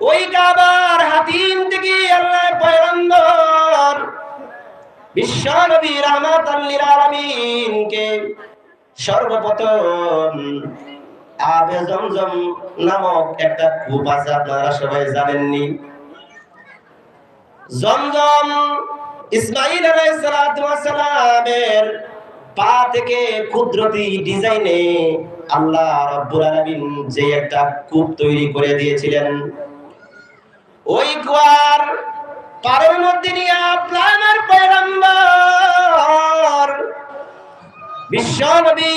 ওই কাবার হাতিম থেকে আল্লাহ পয়গম্বর বিশ্ব নবী রাহমাতাল লিল আলামিনকে সর্বপ্রথম আবে জমজম নামক একটা কূপ আছে, আপনারা সবাই জানেননি। জমজম ইসমাঈল আলাইহিস সালাতু ওয়াস সালামের পা থেকে কুদরতি ডিজাইনে আল্লাহ রাব্বুল আলামিন যে একটা কূপ তৈরি করে দিয়েছিলেন, ওই কুয়ার পারের মধ্যে নিয়ে আপনার পয়গম্বর বিশ্ব নবী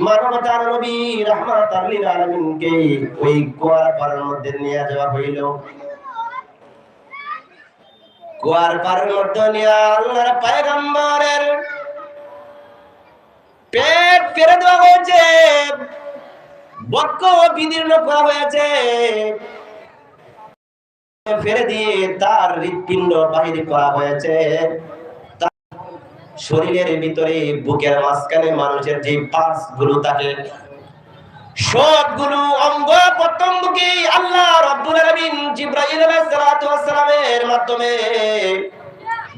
মানবতার নবী রাহমাতাল লিল আলামিনকে ওই কুয়ার পারের মধ্যে নিয়ে যাওয়া হইল। কুয়ার পারের মধ্যে নিয়ে আল্লাহর পয়গম্বরের পেট ফেরে দেওয়া হয়েছে, বক্ষ বিদীর্ণ করা হয়েছে, ফেরে দিয়ে তার হৃৎপিণ্ড বাহির করা হয়েছে। শরীরের ভিতরে বুকের মাঝখানে মানুষের যে পার্টস গুলো থাকে সবগুলো অঙ্গ প্রত্যঙ্গকে আল্লাহ রাব্বুল আলামিন জিবরাইল আলাইহিস সালাতু ওয়াস সালামের মাধ্যমে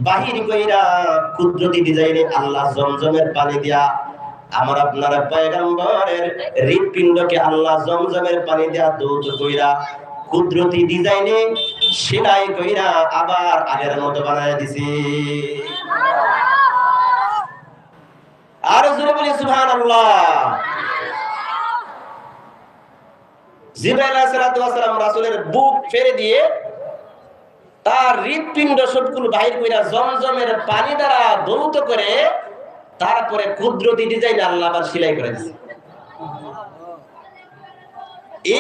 বাহির কইরা কুদরতি ডিজাইনে আল্লাহ জমজমের পানি দিয়া আমার আপনার পয়গম্বরের হৃৎপিণ্ডকে আল্লাহ জমজমের পানি দিয়া ধৌত কইরা কুদরতি ডিজাইনে সেলাই কইরা আবার আগের মতো বানায় দিছি। আর জোরে বলি সুবহানাল্লাহ। জিবরাইল আলাইহিস সালাতু ওয়াস সালাম রাসূলের বুক ফেরে দিয়ে তার হৃৎপিণ্ড সবগুলো বাহির কইরা জমজমের পানি দ্বারা ধৌত করে তারপরে কুদরতি ডিজাইনে আল্লাহ আবার সেলাই করে দিয়েছে।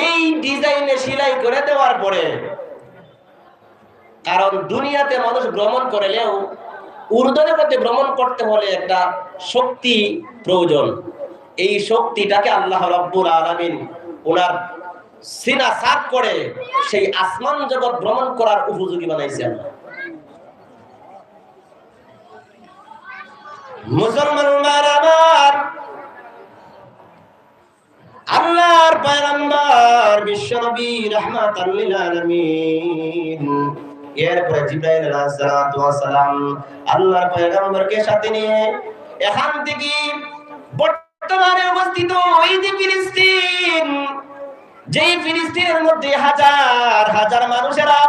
এই ডিজাইনে সেলাই করে দেওয়ার পরে, কারণ দুনিয়াতে মানুষ ভ্রমণ করলেও ঊর্ধ্বদের মধ্যে ভ্রমণ করতে হলে একটা শক্তি প্রয়োজন। এই শক্তিটাকে আল্লাহ রাব্বুল আলামিন ওনার সিনা সাফ করে সেই আসমান জগৎ ভ্রমণ করার উপযোগী বানাইছেন। মুসলমান আমার আল্লাহর পয়গম্বর বিশ্বনবী রাহমাতাল লিল আলামিন এরপরে জিবরাইল আলাইহিস সালাতু ওয়াস সালাম আল্লাহর পয়গম্বরকে সাথে নিয়ে এখান থেকে বর্তমানে অবস্থিত ওই যে ফিলিস্তিন, যেই ফিলিস্তিনের মধ্যে হাজার হাজার মানুষেরা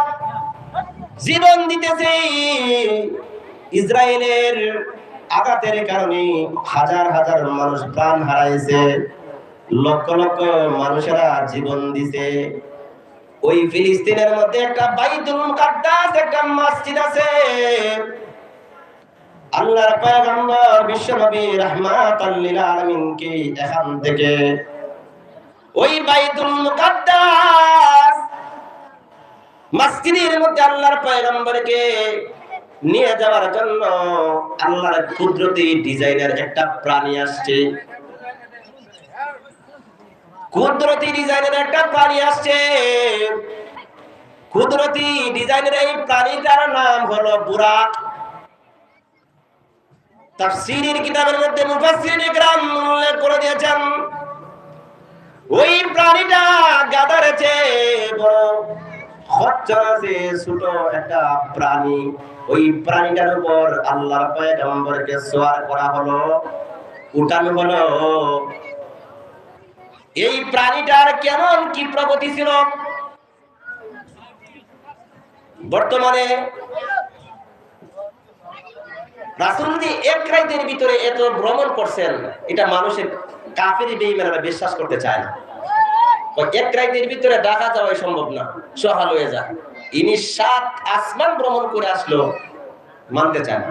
জীবন দিতেছে, ইসরায়েলের আঘাতের কারণে হাজার হাজার মানুষ প্রাণ হারাইছে, লক্ষ লক্ষ মানুষেরা জীবন দিছে। ওই ফিলিস্তিনের মধ্যে একটা বাইতুল মুকাদ্দাস, একটা মসজিদ আছে। আল্লাহর পয়গম্বর বিশ্বনবী রাহমাতাল লিল আলামিনকে এখান থেকে ওই বাইতুল মুকাদ্দাস মসজিদের মধ্যে আল্লাহর পয়গম্বরকে নিয়ে যাওয়ার জন্য আল্লাহর কুদরতি ডিজাইনের একটা প্রাণী আসছে। কুদরতি ডিজাইনের একটা প্রাণী আসছে। কুদরতি ডিজাইনের এই প্রাণীটার নাম হলো বুরাক। তাফসীরের কিতাবের মধ্যে মুফাসসিরিনে কেরাম উল্লেখ করে দিয়েছেন, ওই প্রাণীটা গাধার চেয়ে বড়, খচ্চর আছে, ছোট একটা প্রাণী। ওই প্রাণীটার উপর আল্লাহর পয়গম্বরকে সওয়ার করা হলো, উঠানো হলো। এই প্রাণীটার কেমন কি প্রগতি ছিল, বর্তমানে রাসূল যে এক রাতের ভিতরে এত ভ্রমণ করছেন, এটা মানুষের কাফেরি বেঈমানরা বিশ্বাস করতে চায় না। ওই এক রাতের ভিতরে দেখা যাওয়া সম্ভব না, সহাল হয়ে যায়। ইনি 7 আসমান ভ্রমণ করে আসলো, মানতে চায় না।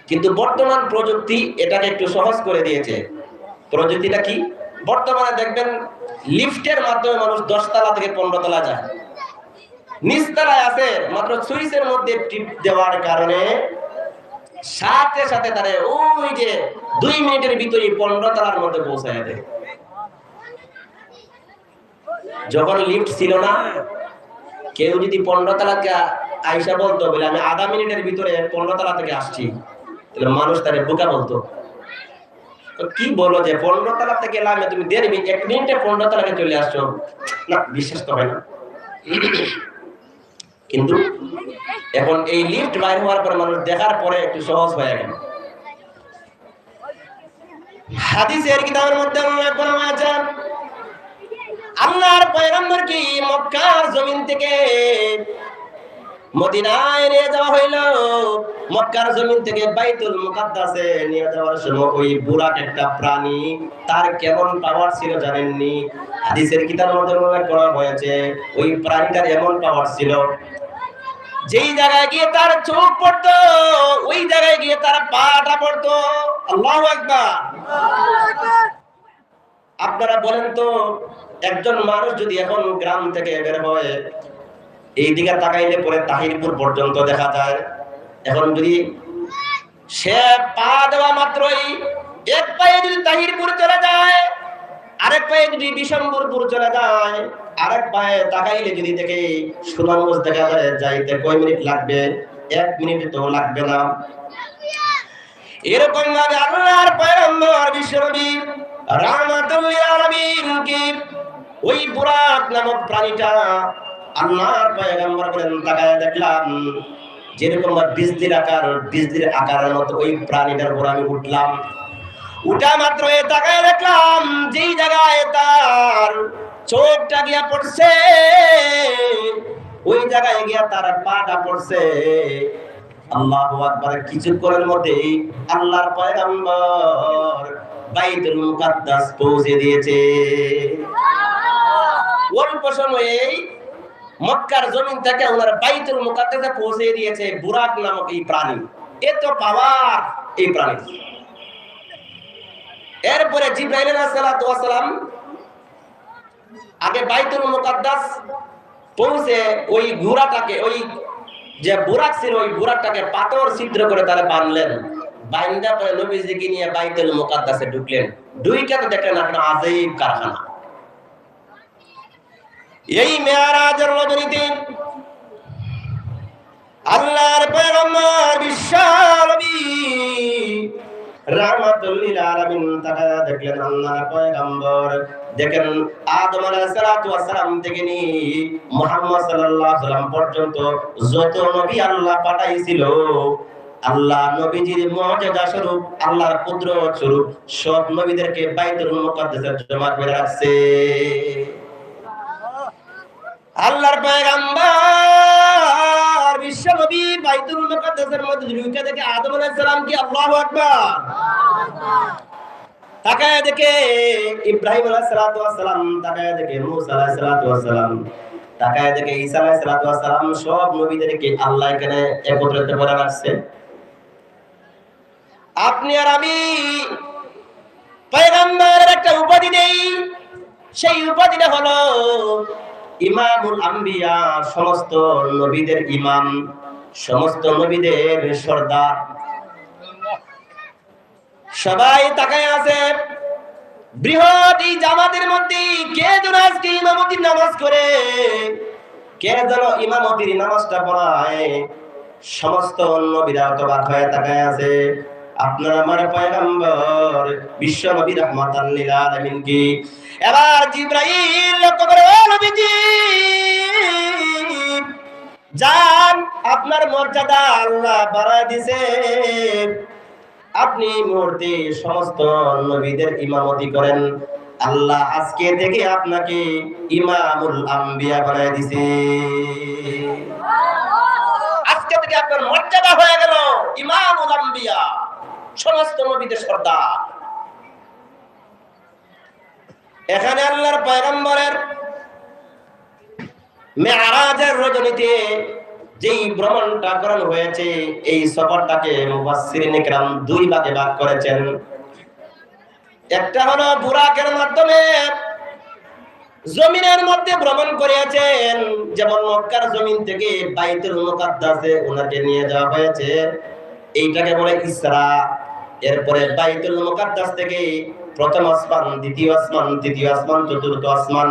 কিন্তু বর্তমান প্রযুক্তি এটাকে একটু সহজ করে দিয়েছে। প্রযুক্তিটা কি? বর্তমানে দেখবেন লিফটের মাধ্যমে মানুষ 10 তলা থেকে 15 তলা যায়। নিচতলায় আছে, মাত্র সুইচের মধ্যে টিপ দেওয়ার কারণে সাথে সাথে তারা ওই যে 2 মিনিটের ভিতরে 15 তলার মধ্যে পৌঁছায় দেয়। যখন লিফট ছিল না, কেউ যদি 15 তলাকে আইসা বলতো বলে আমি আধা মিনিটের ভিতরে 15 তলা থেকে আসছি, তাহলে মানুষ তারে বোকা বলতো। কি বলো যে 15 তলা থেকে এলাম, তুমি 1.5 মিনিট 1 মিনিটে 15 তলাকে চলে আসছো, না বিশ্বাস তো হয় না। কিন্তু এখন এই লিফট বাইর হওয়ার পরে মানুষ দেখার পরে একটু সহজ হয়ে গেল। হাদিসের কিতাবের মধ্যে উল্লেখ করা হয়েছে আল্লাহর পয়গম্বর কি মক্কার জমিন থেকে মদিনায় নিয়ে যাওয়া হইল। মক্কার জমিন থেকে বাইতুল মুকাদ্দাসে নিয়ে যাওয়ার সময় ওই বুরাক একটা প্রাণী, তার কেমন পাওয়ার ছিল জানেননি? হাদিসের কিতাবের মধ্যে উল্লেখ করা হয়েছে ওই প্রাণীটার এমন পাওয়ার ছিল, যেই জায়গায় গিয়ে তার চোখ পড়তো ওই জায়গায় গিয়ে তার পাটা পড়তো। আল্লাহু আকবার। আপনারা বলেন তো, একজন মানুষ যদি এখন গ্রাম থেকে বের হয়, এই দিকে তাকাইলে পরে তাহিরপুর পর্যন্ত দেখা যায়। এখন যদি সে পা দেওয়া মাত্রই এক পায়ে যদি তাহিরপুর চলে যায়, আরেক পায়ে যদি বিশম্বরপুর চলে যায়, আরেক পায়ে তাকাইলে যদি দেখে সুনামগঞ্জ দেখা যায়, যাইতে কয় মিনিট লাগবে? 1 মিনিট তো লাগবে না। এরকম ভাবে আল্লাহর পয়গম্বর বিশ্বনবী রাহমাতুল লিল আলামিন কি ওই বুরাক নামক প্রাণীটা আল্লাহর পয়গম্বর বলেন তাকায় দেখলাম যেরকম বিজলির আকারের মতো ওই প্রাণীটার উপর আমি উঠলাম। উঠা মাত্র তাকায় দেখলাম যেই জায়গায় তার চোখটা গিয়া পড়ছে ওই জায়গায় গিয়া তার পাটা পড়ছে। আল্লাহু আকবার। কিছুক্ষণের মধ্যেই আল্লাহর পয়গম্বর বাইতুল মুকাদ্দাস পৌঁছে দিয়েছে। অল্প সময়েই মক্কার জমিন থেকে ওনারা বাইতুল মুকাদ্দাসে পৌঁছে দিয়েছে বুরাক নামক এই প্রাণী। এত পাওয়ার এই প্রাণী। এরপরে জিবরাইল আলাইহিস সালাতু ওয়াস সালাম আগে বাইতুল মুকাদ্দাস পৌঁছে ওই ঘোড়াটাকে, ওই যে বুরাক ছিল ওই বুরাকটাকে পাথর ছিদ্র করে তারা বাঁধলেন। বাইন্দা পরে নবীজিকে নিয়ে বাইতুল মুকাদ্দাসে ঢুকলেন। ঢুইকা তো দেখলেন একটা আজীব কারখানা। এই মেরাজের রজনীতে আল্লাহর পয়গম্বর বিশ্বনবী রাহমাতুল লিল আলামিন তারা দেখলেন আল্লাহর পয়গম্বর দেখেন আদম আলাইহিস সালাতু ওয়াস সালাম থেকে নিয়ে মুহাম্মদ সাল্লাল্লাহু আলাইহি ওয়াসাল্লাম পর্যন্ত যত নবী আল্লাহ পাঠাইছিল, আল্লাহ নবীজির মুজিজা স্বরূপ, আল্লাহর কুদরত স্বরূপ সব নবীদেরকে বাইতুল মুকাদ্দাসে জমা করে রাখছে। আল্লাহর পয়গম্বর বিশ্বনবী বাইতুল মুকাদ্দাসের মধ্যে ঢুকে দেখে আদম আলাইহিস সালাম কি আল্লাহু আকবার। তাকায় দেখে ইব্রাহিম আলাইহিস সালাতু ওয়াস সালাম, তাকায় দেখে মূসা আলাইহিস সালাতু ওয়াস সালাম, তাকায় দেখে ঈসা আলাইহিস সালাতু ওয়াস সালাম, সব নবীদেরকে আল্লাহ এখানে একত্রিত করে রাখছে। আপনি আর আমি পয়গম্বরের একটা উপাধি নেই, সেই উপাধিটা হলো ইমামুল আম্বিয়া, সমস্ত নবীদের ইমাম, সমস্ত নবীদের সর্দার। সবাই তাকায় আছে বৃহৎ এই জামাতের মধ্যে কে যেন আজকে ইমামতির নামাজ করে, কে যেন ইমামতির নামাজটা পড়ায়। সমস্ত নবীরা অতবাক হয়ে তাকায় আছে। আপনার আমার পয়গম্বর বিশ্ব নবী রাহমাতাল লিল আলামিন কি। এবার জিবরাইল লক্ষ্য করে, ও নবীজি যান, আপনার মর্যাদা আল্লাহ বাড়ায় দিয়েছে, আপনি এই মুহূর্তে সমস্ত নবীদের ইমামতি করেন। আল্লাহ আজকে থেকে আপনাকে ইমামুল আম্বিয়া বানায় দিয়েছে। আজকে থেকে আপনার মর্যাদা হয়ে গেল ইমামুল আম্বিয়া, সমস্ত নবীদের সর্দার। এখানে আল্লাহর পয়গম্বরের মেরাজের রজনীতে যেই ভ্রমণটা করানো হয়েছে, এই সফরটাকে মুফাসসিরিন ইকরাম দুই ভাগে ভাগ করেছেন। একটা হলো বুরাকের মাধ্যমে জমিনের মধ্যে ভ্রমণ করিয়েছেন, যেমন মক্কার জমিন থেকে বাইতুল মুকাদ্দাসে ওনাকে নিয়ে যাওয়া হয়েছে, এইটাকে বলে ইসরা। এরপরে বাইতুল মুকাদ্দাস থেকে প্রথম আসমান, দ্বিতীয় আসমান, তৃতীয় আসমান, চতুর্থ আসমান,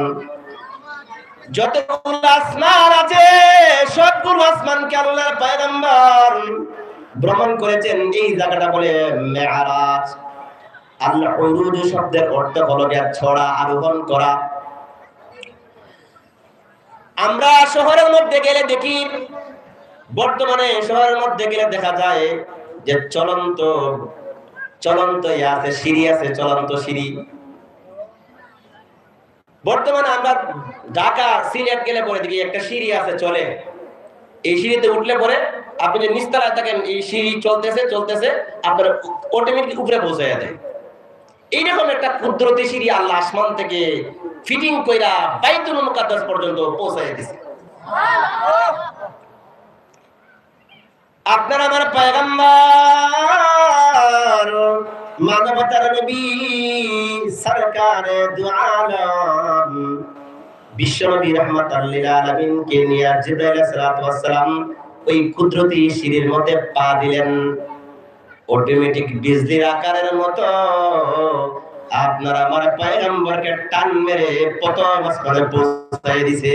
যতগুলো আসমান আছে সবগুলো আসমানকে আল্লাহর পয়গম্বর ভ্রমণ করেছেন। এই জায়গাটা বলে মেরাজ। আল্লাহ উরুজ শব্দের অর্থ হলো ছড়া, আরোহণ করা। আমরা শহরের মধ্যে গেলে দেখি, বর্তমানে শহরের মধ্যে গেলে দেখা যায় যে চলন্ত আছে, সিঁড়ি আছে, চলন্ত সিঁড়ি। বর্তমানে আমরা ঢাকা সিলেট গেলে পরে দেখি একটা সিঁড়ি আছে, চলে। এই সিঁড়িতে উঠলে পরে আপনি যে নিচতলায় থাকেন, এই সিঁড়ি চলতেছে আপনার অটোমেটিক উপরে পৌঁছে দেয়। এইরকম একটা কুদরতি সিঁড়ি আল্লাহ আসমান থেকে ফিটিং কইরা বাইতুল মুকাদ্দাস পর্যন্ত পৌঁছায় দিয়েছে। আপনার আমার পয়গম্বর মানবতার নবী সরকারে দু আলম বিশ্বনবী রাহমাতাল লিল আলামিন কে নিয়ে জিবরাইল আলাইহিস সালাতু ওয়াস সালাম ওই কুদরতি সিঁড়ির মধ্যে পা দিলেন। অটোমেটিক বিজলির আকারের মতো আপনার আমার পয়গম্বরকে টান মেরে প্রথম আসমানে পৌঁছায় দিয়েছে।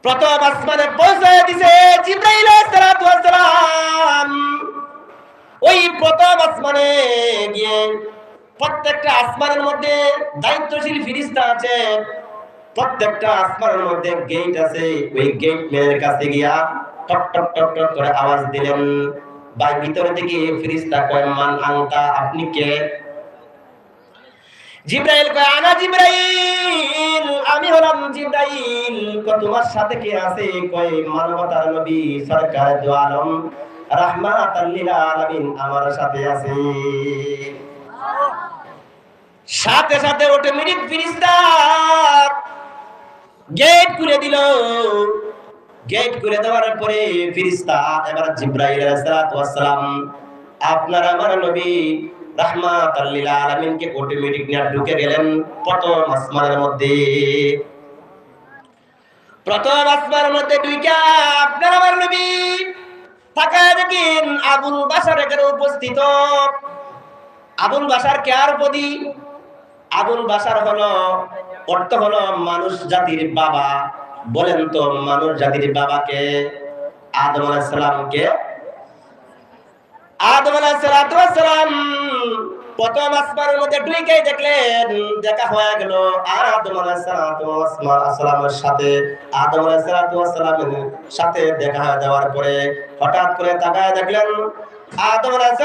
প্রথম আসমানে পৌঁছায় দিয়েছে জিবরাইল আলাইহিস সালাতু ওয়াস সালাম। ওই প্রথম আসমানে গিয়ে প্রত্যেকটা আসমানের মধ্যে দায়িত্বশীল ফেরেশতা আছে, প্রত্যেকটা আসমানের মধ্যে গেট আছে। ওই গেট ম্যানের কাছে গিয়া টক টক টক টক করে আওয়াজ দিলেন। ভাই ভিতরে থেকে ফেরেশতা কয় মান আনতা, আপনি কে? জিবরাইল কয় আনা জিবরাইল, আমি হলাম জিবরাইল। কয় তোমার সাথে কে আছে? কয় মানবতার নবী সরকার দু আলম রাহমাতাল লিল আলামিন আমার সাথে আছে। সাথে সাথে অটোমেটিক ফেরেশতা গেট খুলে দিল। গেট খুলে দেওয়ার পরে ফেরেশতা এবার জিবরাইল আলাইহিস সালাতু ওয়াস সালাম আপনার আমার নবী রাহমাতাল লিল আলামিন কে অটোমেটিক নিয়ে ঢুকে গেলেন প্রথম আসমানের মধ্যে। প্রথম আসমানের মধ্যে ঢুকে আপনার আমার নবী তাকায় দেখেন আবুল বাশার এখানে উপস্থিত। আবুল বাশার কে আর বদি? আবুল বাশার হলো অর্থ হলো মানুষ জাতির বাবা। বলেন তো মানুষ জাতির বাবাকে? আদম আলাইহিস সালামকে। আদম আলাইহিস সালাম প্রথম আসমানের মধ্যে ঢুকে দেখলেন, দেখা হয়ে গেল আদম আলাইহিস সালামের সাথে। আদম আলাইহিস সালামের সাথে দেখা হয়ে যাওয়ার পরে হঠাৎ করে তাকায় দেখলেন আদম আলাইহিস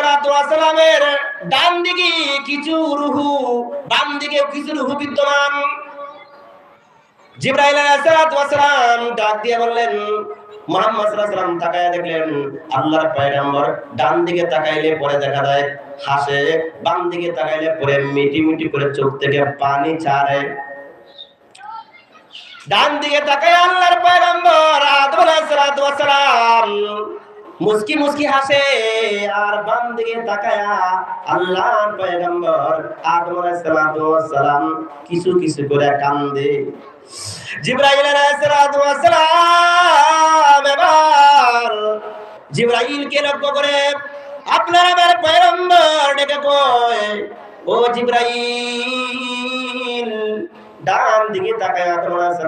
সালামের ডান দিকে কিছু রূহ, বাম দিকে কিছু রূহ বিদ্যমান। জিবরাইল আলাইহিস সালাম ডাক দিয়ে বললেন মুহাম্মদ সাল্লাল্লাহু আলাইহি ওয়াসাল্লাম তাকায় দেখলেন আল্লাহর পয়গম্বর ডান দিকে তাকাইলে পরে দেখা যায় হাসে, বাম দিকে তাকাইলে পরে মিটি মিটি করে চোখ থেকে পানি ছাড়ে। ডান দিকে তাকায় আল্লাহর পয়গম্বর আদম আলাইহিস সালাম মুস্কি মুস্কি হাসে, আর বাম দিকে তাকায়া আল্লাহর পয়গম্বর আদম আলাইহিস সালাম কিছু কিছু করে কান্দে। জিবরাইল আলাইহিস সালাম এবার জিবরাইলকে লক্ষ্য করে আপনার আমার পয়গম্বর ডেকে কয় ও জিবরাইল। ডান দিকে তাকায় আদম আলাইহিস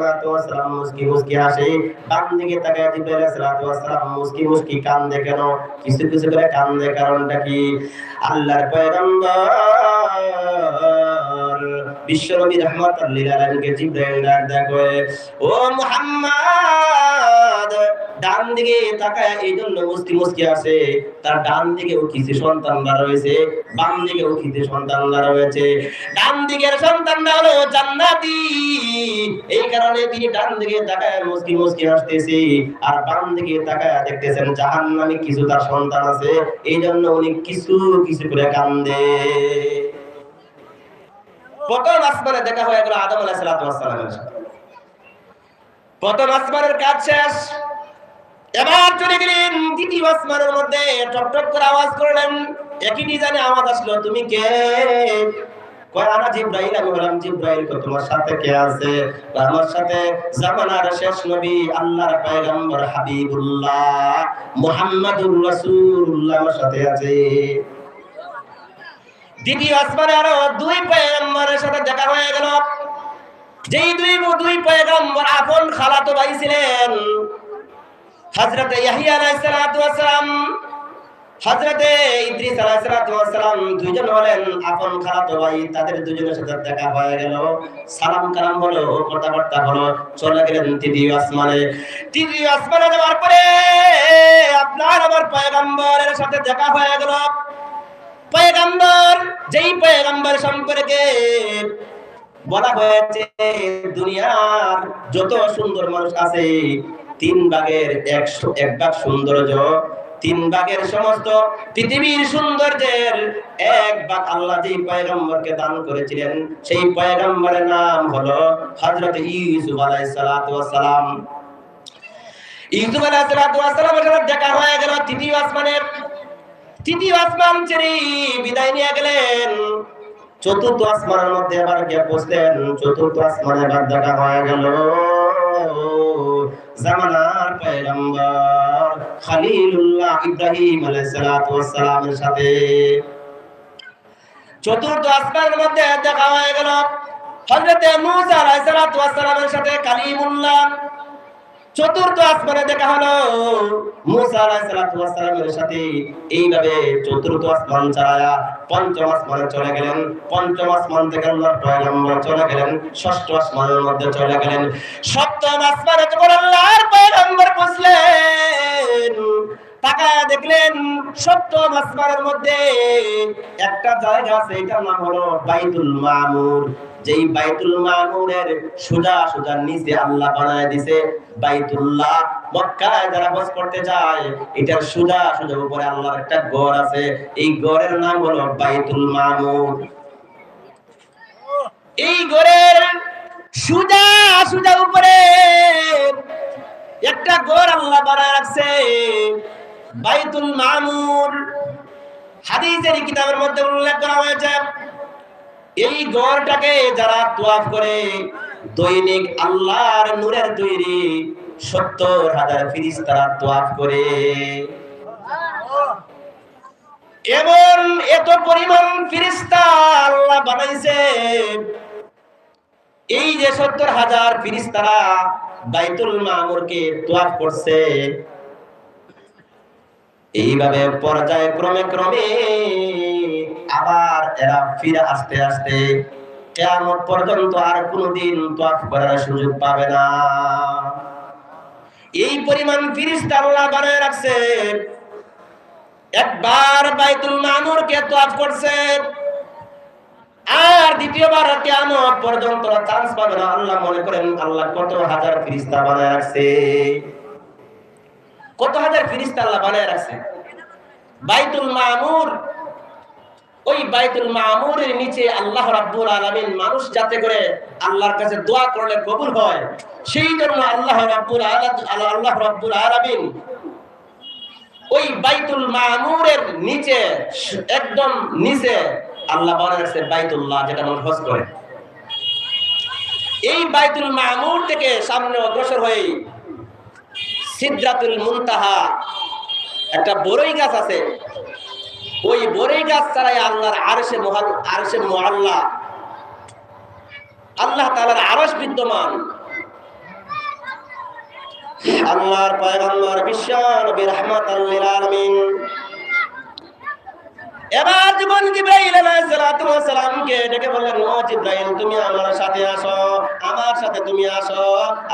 সালাম মুস্কি মুস্কি হাসে, বাম দিকে তাকায় জিবরাইল আলাইহিস সালাম মুস্কি মুস্কি কান্দে। কেন? কিছু কিছু করে কান্দে, কারণটা কি? আল্লাহর পয়গম্বর বিশ্বনবী রাহমাতাল লিল আলামিনকে জিবরাইল ডাক দেয় ও মুহাম্মদ ডান দিকে তাকায় এই জন্য মুস্কি মুস্কি আসে, তার ডান দিকেও কিছু সন্তানরা রয়েছে, বাম দিকেও কিছু সন্তানরা রয়েছে। ডান দিকের সন্তানরা হলো জান্নাতি, এই কারণে তিনি ডান দিকে তাকায় মুস্কি মুস্কি আসতেছে, আর বাম দিকে তাকায় দেখতেছেন জাহান্নামী কিছু তার সন্তান আছে, এই জন্য উনি কিছু কিছু করে কান্দে। প্রথম আসমানে দেখা হয়ে গেল আদম আলাইহিস সালামের সাথে। প্রথম আসমানের কাজ শেষ, এবার চলে গেলেন দ্বিতীয় আসমানের মধ্যে। টক টক করে আওয়াজ করলেন, একই ডিজাইনে আওয়াজ আসলো, তুমি কে? কয় আনা জিবরাইল, আমি বললাম জিবরাইল। কয় তোমার সাথে কে আছে? আমার সাথে জামানার শেষ নবী আল্লাহর পয়গম্বর হাবিবুল্লাহ মুহাম্মাদুর রাসূলুল্লাহ আমার সাথে আছে। দ্বিতীয় আসমানে আরো দুই পয়গম্বরের সাথে দেখা হয়ে গেল, যেই দুই পয়গম্বর আপন খালাতো ভাই ছিলেন। হযরত ইয়াহইয়া আলাইহিস সালাম হযরতে ইদ্রিস আলাইহিস সালাম দুইজন হলেন আপন খালাতো ভাই, তাদের দুজনের সাথে দেখা হয়ে গেল, সালাম কালাম হলো, কথাবার্তা হলো, চলে গেলেন তৃতীয় আসমানে। তৃতীয় আসমানে যাওয়ার পরে আপনার আমার পয়গম্বরের সাথে দেখা হয়ে গেল। পয়গম্বর, যেই পয়গম্বর সম্পর্কে বলা হয়েছে দুনিয়ার যত সুন্দর মানুষ আছে 3 ভাগের 1 ভাগ সৌন্দর্য, 3 ভাগের সমস্ত পৃথিবীর সৌন্দর্যের 1 ভাগ আল্লাহ যে পয়গম্বরকে দান করেছিলেন, সেই পয়গম্বরের নাম হলো হযরত ইউসুফ আলাইহিস সালাতু ওয়াস সালাম। ইউসুফ আলাইহিস সালাতু ওয়াস সালামের সাথে দেখা হয়ে গেল তৃতীয় আসমানে। তৃতীয় আসমান ছেড়ে বিদায় নিয়ে গেলেন, চতুর্থ আসমানের মধ্যে আবার গিয়ে বসলেন। চতুর্থ আসমানে আবার দেখা হয়ে গেল জামানার পয়গম্বর খলিলুল্লাহ ইব্রাহিম আলাইহিস সালাতু ওয়াস সালামের সাথে। চতুর্থ আসমানের মধ্যে দেখা হয়ে গেল হযরত মূসা আলাইহিস সালাতু ওয়াস সালামের সাথে কালিমুল্লাহ। চতুর্থ আসমানে দেখা হলো মূসা আলাইহিস সালাতু ওয়াস সালামের সাথে। এইভাবে চতুর্থ আসমান ছাড়া পঞ্চম আসমানে চলে গেলেন। পঞ্চম আসমান থেকে আল্লাহর পয়গম্বর চলে গেলেন ষষ্ঠ আসমানের মধ্যে চলে গেলেন। সপ্তম আসমানে যখন আল্লাহর পয়গম্বর পৌঁছলেন, তাকায় দেখলেন সপ্তম আসমানের মধ্যে একটা জায়গা আছে, এটার নাম হলো বাইতুল মামুর। যেই বাইতুল মামুরের সোজা সোজা নিচে আল্লাহ বানায় দিয়েছে বাইতুল্লাহ। মক্কায় যারা হজ করতে যায়, এটার সোজা সোজা উপরে আল্লাহর একটা ঘর আছে, এই ঘরের নাম হলো বাইতুল মামুর। এই ঘরের সোজা সোজা উপরে একটা ঘর আল্লাহ বানায় রাখছে, বাইতুল মামুর। হাদিসের কিতাবের মধ্যে উল্লেখ করা হয়েছে, এই ঘরটাকে যারা তওয়াফ করে দৈনিক আল্লাহর নূরের তৈরি 70,000 ফেরেশতারা তওয়াফ করে। এমন এত পরিমাণ ফেরেশতা আল্লাহ বানাইছে, এই যে 70,000 ফেরেশতারা বাইতুল মামুরকে তওয়াফ করছে, এইভাবে পর্যায়ে ক্রমে ক্রমে আবার এরা ফিরে আসতে আসতে কিয়ামত পর্যন্ত আর কোনদিন তওয়াফ করার সুযোগ পাবে না। এই পরিমাণ ফেরেশতা আল্লাহ বানায় রাখছে। একবার বাইতুল মামুরকে তওয়াফ করছে, আর দ্বিতীয়বার কিয়ামত পর্যন্ত চান্স পাবে না। আল্লাহ মনে করেন আল্লাহ কত হাজার ফেরেশতা বানায় রাখছে, কত হাজার ফেরেশতা আল্লাহ বানায় রাখছে। বাইতুল মামুর, ওই বাইতুল মামুরের নিচে আল্লাহ রাব্বুল আলামিন মানুষ যাতে করে আল্লাহর কাছে দোয়া করলে কবুল হয়, সেই জন্য আল্লাহ রাব্বুল আলামিন ওই বাইতুল মামুরের নিচে, একদম নিচে আল্লাহ বানায় রাখছে বাইতুল্লাহ, যেটা মানুষ হজ করে। এই বাইতুল মামুর থেকে সামনে অগ্রসর হয়ে সিদরাতুল মুনতাহা একটা বড়ই গাছ আছে, ওই বড়ই গাছ ছাড়াই আল্লাহর আরশে মুআল্লা, আল্লাহ তাআলার আরশ বিদ্যমান। আল্লাহর পয়গম্বর বিশ্ব নবী রাহমাতাল লিল আলামিন এবার যখন জিবরাইল আলাইহিস সালাতু ওয়াস সালামকে ডেকে বললেন, ও জিবরাইল তুমি আমার সাথে আসো, আমার সাথে তুমি আসো,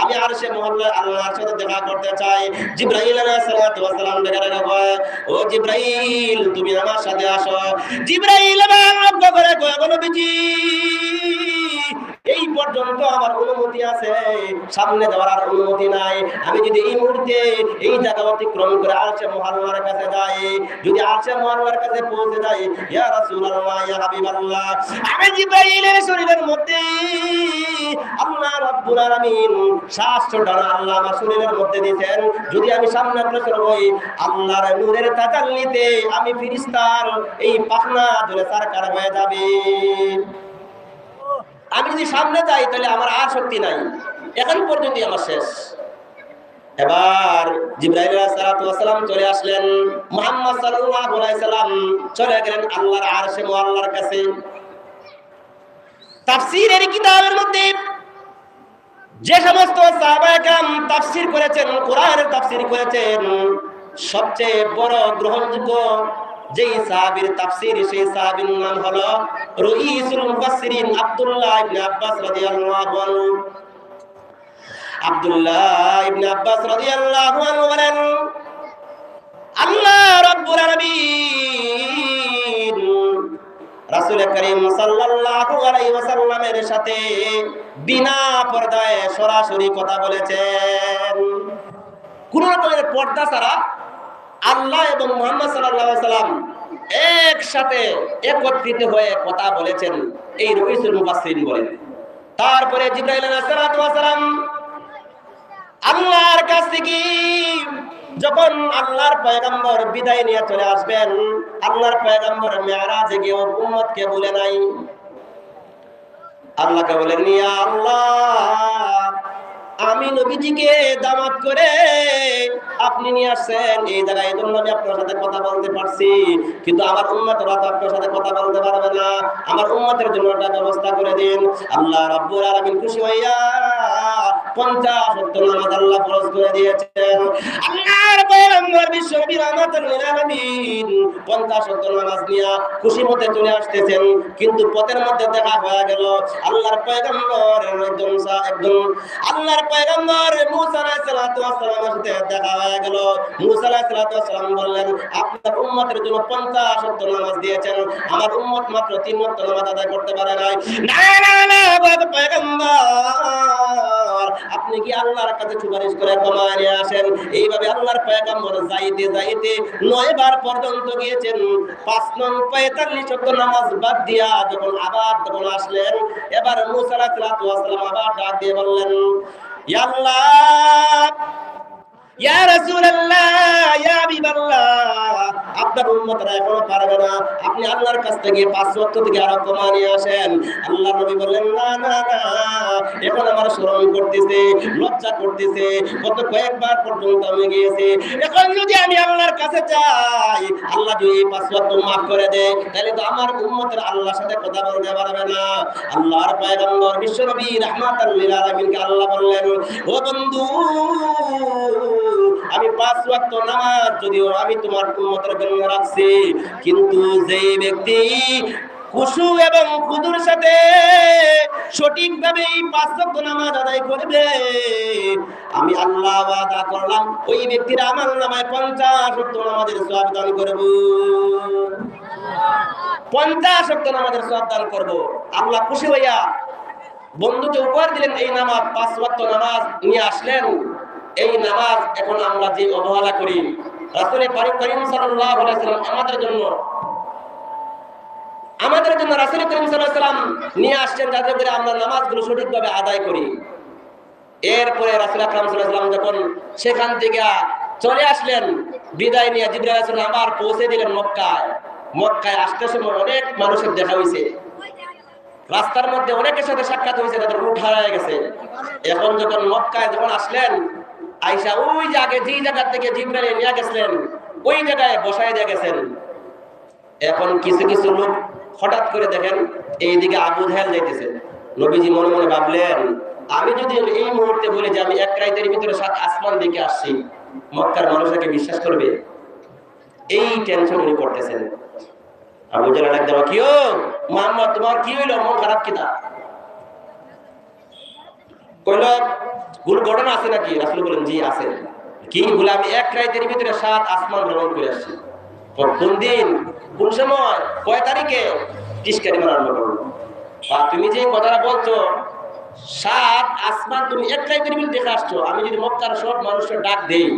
আমি আরশে মুআল্লা আল্লাহর সাথে দেখা করতে চাই। জিবরাইল আলাইহিস সালাতু ওয়াস সালাম ডেকে কয়, ও জিবরাইল তুমি আমার সাথে আসো। জিবরাইল আজ্ঞা করে কয়, নবীজি এই পর্যন্ত আমার অনুমতি আছে, সামনে যাওয়ার আর অনুমতি নাই। আমি যদি এই মুহূর্তে এই জায়গা অতিক্রম করে আরশে মুআল্লার কাছে যাই, যদি আরশে মুআল্লার কাছে পৌঁছে যাই, ইয়া রাসূলুল্লাহ ইয়া হাবিবাল্লাহ, আমি জিবরাইলের শরীরের মধ্যে আল্লাহ রাব্বুল আলামিন শাস্ত্রটা আল্লাহ আমার শরীরের মধ্যে দিয়েছেন। যদি আমি সামনে অগ্রসর হই, আল্লাহর নূরের তাজাল্লিতে আমি ফেরেশতার এই পাখনা ধরে সরকার হয়ে যাবে। আমি যদি সামনে যাই তাহলে আমার আর শক্তি নাই, এখন পর্যন্ত আমার শেষ। এবার জিবরাইল আলাইহিস সালাতু ওয়াস সালাম চলে আসলেন, মুহাম্মদ সাল্লাল্লাহু আলাইহি সাল্লাম চলে গেলেন আল্লাহর আরশে মুআল্লার কাছে। তাফসীরের কিতাবের মধ্যে যে সমস্ত সাহাবায়ে কেরাম তাফসীর করেছেন, কোরআনের তাফসীর করেছেন, সবচেয়ে বড় গ্রহণযোগ্য যেই সাহাবীর তাফসীর সেই সাহাবীর নাম হলো রাইসুল মুফাসসিরিন আব্দুল্লাহ ইবনে আব্বাস রাদিয়াল্লাহু আনহু। আব্দুল্লাহ ইবনে আব্বাস রাদিয়াল্লাহু আনহু বলেন, আল্লাহ রাব্বুল আলামিন রাসূল করিম সাল্লাল্লাহু আলাইহি ওয়াসাল্লামের সাথে বিনা পর্দায় সরাসরি কথা বলেছেন। কোন রকমের পর্দা ছাড়া আল্লাহ এবং মুহাম্মদ সাল্লাল্লাহু আলাইহি ওয়াসাল্লাম একসাথে একত্রিত হয়ে কথা বলেছেন, এই রাইসুল মুফাসসিরিন বলেন। তারপরে জিবরাইল আলাইহিস সালাতু ওয়াস সালাম আল্লাহর কাছ থেকে যখন আল্লাহর পয়গম্বর বিদায় নিয়ে চলে আসবেন, আল্লাহর পয়গম্বর মিরাজে গিয়ে উম্মতকে বলে নাই, আল্লাহকে বলেন, ইয়া আল্লাহ আমি নবীজিকে দাওয়াত করে আপনি নিয়ে আসছেন এই জায়গায়, এজন্য আমি আপনার সাথে কথা বলতে পারছি, কিন্তু আমার উম্মতরা তো আপনার সাথে কথা বলতে পারবে না, আমার উম্মতের জন্য একটা ব্যবস্থা করে দিন। আল্লাহ রাব্বুল আলামিন খুশি হইয়া 50 ওয়াক্ত নামাজ আল্লাহ ফরজ করে দিয়েছেন। আল্লাহর পয়গম্বর বিশ্বনবী রাহমাতুল লিল আলামিন 50 ওয়াক্ত নামাজ নিয়ে খুশি মতে চলে আসতেছেন, কিন্তু পথের মধ্যে দেখা হয়ে গেল আল্লাহর পয়গম্বর একজন আল্লাহর পয়গম্বর মুসা আলাইহিস সালাতু ওয়াস সালামের সাথে দেখা হয়ে গেল। মুসা আলাইহিস সালাতু ওয়াস সালাম বললেন, আপনার উম্মতের জন্য 50 ওয়াক্ত নামাজ দিয়েছেন, আমার উম্মত মাত্র 3 ওয়াক্ত নামাজ আদায় করতে পারে নাই। না পয়গম্বর, আপনি কি আল্লাহর কাছে সুপারিশ করে ক্ষমা নিয়ে আসেন। এইভাবে আল্লাহর পয়গম্বর যাইতে যাইতে 9 বার পর্যন্ত গিয়েছেন। 5 নং 45 ওয়াক্ত নামাজ বাদ দিয়া যখন আসলেন, এবার মুসা আলাইহিস সালাতু ওয়াস সালাম আবার ডাক দিয়ে বললেন, ইয়া আল্লাহ, ইয়া রাসূলুল্লাহ, ইয়া হাবিবাল্লাহ, আপনার উম্মতরা এখনো পারবে না, আপনি আল্লাহর কাছ থেকে 5 ওয়াক্ত থেকে আরো কমা নিয়ে আসেন। আল্লাহর নবী বললেন, না না না, এখন আমার শরম করতেছে, লজ্জা করতেছে, কত কয়েকবার পর্যন্ত আমি গিয়েছি, এখন যদি আমি আল্লাহর কাছে যাই, আল্লাহ যদি 5 ওয়াক্ত মাফ করে দেয়, তাহলে তো আমার উম্মতরা আল্লাহর সাথে কথা বলতে পারবে না। আল্লাহর পয়গম্বর বিশ্বনবী রাহমাতুল লিল আলামিনকে আল্লাহ বললেন, ও বন্ধু, আমি 5 ওয়াক্ত নামাজ যদিও আমি তোমার উম্মতের জন্য রাখছি, কিন্তু যে ব্যক্তি খুশু এবং খুদুর সাথে সঠিকভাবে এই 5 ওয়াক্ত নামাজ আদায় করবে, আমি আল্লাহ ওয়াদা করলাম ওই ব্যক্তির আমল নামায় 50 ওয়াক্ত নামাজের সওয়াব দান করব। 50 ওয়াক্ত নামাজের সওয়াব দান করব। আল্লাহ খুশি হইয়া বন্ধুকে উপহার দিলেন এই নামাজ, 5 ওয়াক্ত নামাজ নিয়ে আসলেন। এই নামাজ এখন আমরা যে অবহেলা করি, রাসূল করিম সাল্লাল্লাহু আলাইহি ওয়াসাল্লাম আমাদের জন্য রাসূল করিম সাল্লাল্লাহু আলাইহি ওয়াসাল্লাম নিয়ে আসছেন, যাতে করে আমরা নামাজগুলো সঠিকভাবে আদায় করি। এরপরে রাসূল আকরাম সাল্লাল্লাহু আলাইহি ওয়াসাল্লাম যখন সেখান থেকে চলে আসলেন, বিদায় নিয়ে জিবরাইল আলাইহিস সালাম আবার পৌঁছে দিলেন মক্কায়। আসতে সময় অনেক মানুষের দেখা হয়েছে, রাস্তার মধ্যে অনেকের সাথে সাক্ষাৎ হয়েছে, তাদের রূপ হারিয়ে গেছে। এখন যখন মক্কায় আসলেন, আয়েশা ওই যে আগে যে জায়গা থেকে জিবরাইল নিয়ে গেছিলেন ওই জায়গায় বসায় দিয়ে গেছেন। এখন কিছু কিছু লোক হঠাৎ করে দেখেন এইদিকে আবু জাহেল যাইতেছে। নবীজি মনে মনে ভাবলেন, আমি যদি এই মুহূর্তে বলি যে আমি 1 রাতের ভিতরে 7 আসমান দেখে আসছি, মক্কার মানুষকে বিশ্বাস করবে? এই টেনশন উনি করতেছেন। আবু জাহেল ডাক দেওয়া, কি ও মুহাম্মদ, তোমার কি হইলো, মন খারাপ কিনা? কইল, কোন ঘটনা আছে নাকি? রাসূল বলেন, জি আছে। কি বলে? আমি 1 রাতের ভিতরে 7 আসমান ভ্রমণ করে আসছি। কোন দিন, কোন সময়, কয় তারিখে? টিসকারি মারা আরম্ভ করলো। তুমি যে কথাটা বলছো 7 আসমান তুমি 1 রাতের ভিতরে দেখে আসছো, আমি যদি মক্কার সব মানুষের ডাক দেই,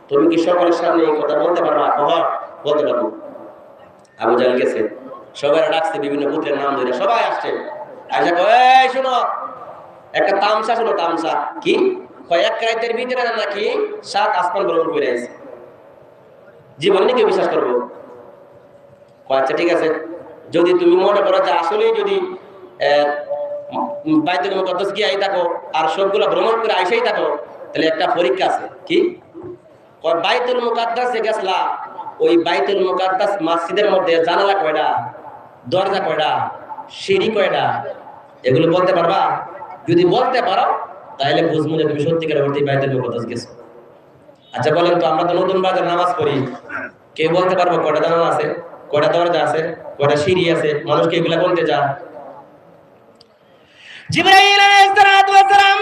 তুমি কি সকলের সামনে এই কথা বলতে পারবা? বলতে পারবো। আবু জাহেল গেছে, সবাই ডাকছে, বিভিন্ন পুত্রের নাম ধরে সবাই আসছে। আয়েশা কয়, এই শোনো, একটা তামসা শোনো, তামসা কি? 1 রাতের ভিতরে নাকি 7 আসমান ভ্রমণ করে আসছে। জীবনে নাকি বিশ্বাস করবো? আচ্ছা ঠিক আছে, যদি তুমি মনে করো যে আসলেই যদি বাইতুল মুকাদ্দাস গিয়ে আই থাকো আর সবগুলো ভ্রমণ করে আইসাই থাকো, তাহলে একটা পরীক্ষা আছে। কি? বাইতুল মুকাদ্দাসে গেছলা, ওই বাইতুল মুকাদ্দাস মসজিদের মধ্যে জানালা কয়টা, দরজা কয়টা, সিঁড়ি কয়টা, এগুলো বলতে পারবা? যদি বলতে পারো তাহলে বুঝবো যে তুমি সত্যিকার অর্থে বাইতুল মুকাদ্দাস গেছো। আচ্ছা বলেন তো, আমরা তো নতুন বাজার নামাজ পড়ি, কে বলতে পারবো কয়টা জানালা আছে, কয়টা দরজা আছে, কয়টা সিঁড়ি আছে? মানুষ কি এগুলা বলতে যায়? জিবরাইল আলাইহিস সালাতু ওয়াস সালাম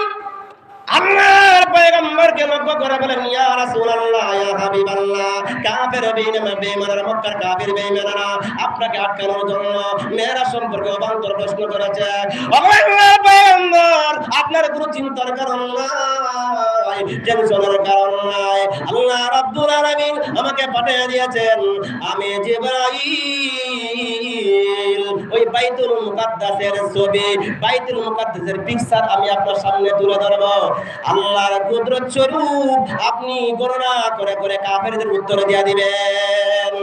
আল্লাহর পয়গম্বরকে লক্ষ্য করে বলেন, ইয়া রাসূলুল্লাহ, ইয়া হাবিবাল্লাহ, কাফের বেঈমানরা, মক্কার কাফের বেঈমানরা আপনাকে আটকানোর জন্য মেরাজ সম্পর্কে অবান্তর প্রশ্ন করেছে। ও আল্লাহর পয়গম্বর, আপনার কোনো চিন্তার কারণ নাই, টেনশনের কারণ নাই। আল্লাহ রাব্বুল আলামিন আমাকে পাঠিয়ে দিয়েছেন, আমি জিবরাইল ওই বাইতুল মুকাদ্দাসের ছবি, বাইতুল মুকাদ্দাসের পিকচার আমি আপনার সামনে তুলে ধরব। আল্লাহর কুদরত স্বরূপ আপনি গণনা করে করে কাফেরদের উত্তর দিয়ে দিবেন।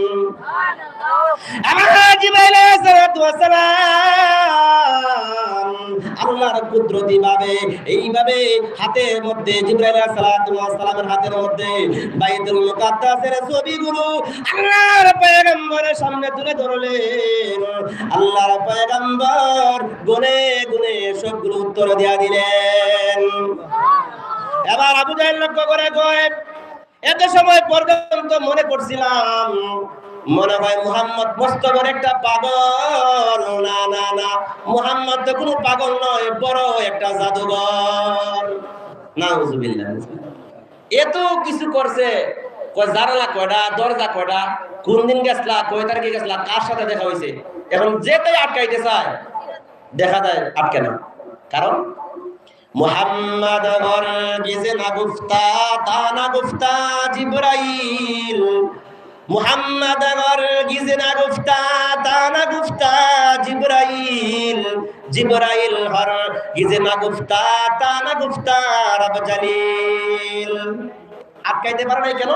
সুবহানাল্লাহ। জিবরাইল আলাইহিস সালাতু ওয়াস সালাম আল্লাহর কুদরতি ভাবে এইভাবে হাতের মধ্যে, জিবরাইল আলাইহিস সালাতু ওয়াস সালামের হাতের মধ্যে বাইতুল মুকাদ্দাসের ছবিগুলো আল্লাহর পয়গম্বরের সামনে তুলে ধরলেন। আল্লাহর পয়গম্বর গুনে গুনে সবগুলো উত্তর দিয়ে দিলেন। এবার আবু জাহেল লক্ষ্য করে কয়, এত সময় পর্যন্ত মনে করছিলাম মনে হয় মুহাম্মদ মস্ত বড় একটা পাগল। না না না, মুহাম্মদ তো কোনো পাগল নয়, বড় একটা জাদুঘর। নাউজুবিল্লাহ। এত কিছু করছে, কয় জানালা কয়টা, দরজা কয়টা, কোন দিন গেছলা, কয় তারিখে গেছলা, কার সাথে দেখা হয়েছে, এখন যেটাই আটকাইতে চায় দেখা যায় আটকে না। কারণ মুহাম্মদ গিজে না গুফতা তা না গুফতা জিবরাইল, মুহাম্মদ গিজে না গুফতা তা না গুফতা জিবরাইল, জিবরাইল হর গিজে না গুফতা তা না গুফতা রব জালিল। আটকাইতে পারে নাই কেন?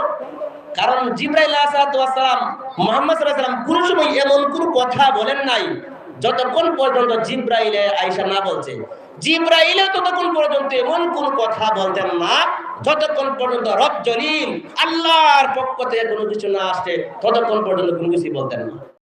কারণ জিবরাইল আলাইহিস সালাম মুহাম্মদ সাল্লাল্লাহু আলাইহি ওয়াসাল্লাম কোন সময় এমন কোন কথা বলেন নাই যতক্ষণ পর্যন্ত জিবরাইলে আয়েশা না বলছে। জিবরাইল ততক্ষণ পর্যন্ত এমন কোন কথা বলতেন না যতক্ষণ পর্যন্ত রব জলিল আল্লাহর পক্ষ থেকে কোনো কিছু না আসে, ততক্ষণ পর্যন্ত কোনো কিছু বলতেন না।